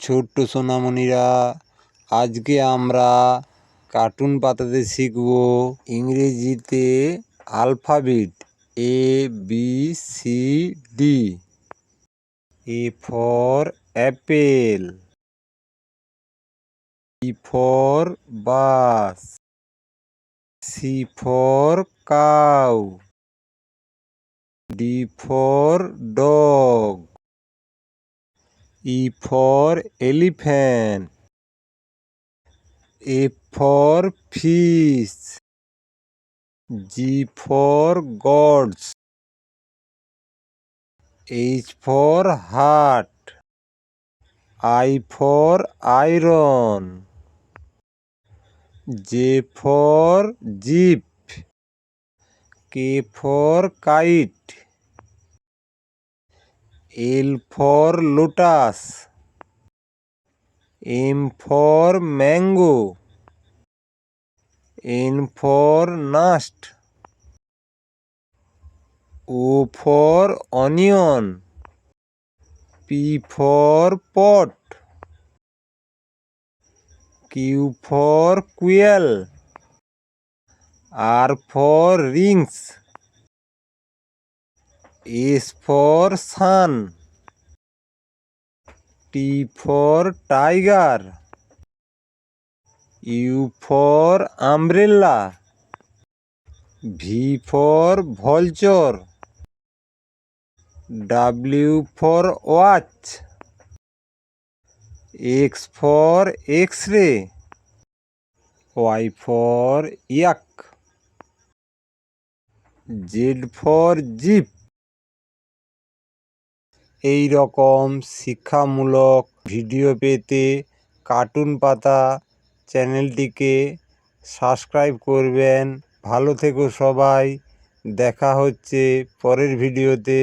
ছোট্ট সোনামণিরা, আজকে আমরা কার্টুন পাতাতে শিখব ইংরেজিতে alphabet ABCD। A for apple, B for bus, C for cow, D for dog, E for elephant, F for fish, G for goats, H for heart, I for iron, J for jeep, K for kite, L for lotus, M for mango, N for nut, O for onion, P for pot, Q for quail, R for rings, S for sun, T for tiger, U for umbrella, V for vulture, W for watch, X for X-ray, Y for yak, Z for jeep। এই রকম শিক্ষামূলক video পেতে cartoon পাতা চ্যানেলটিকে subscribe করবেন। ভালো থেকো সবাই, দেখা হচ্ছে পরের ভিডিওতে।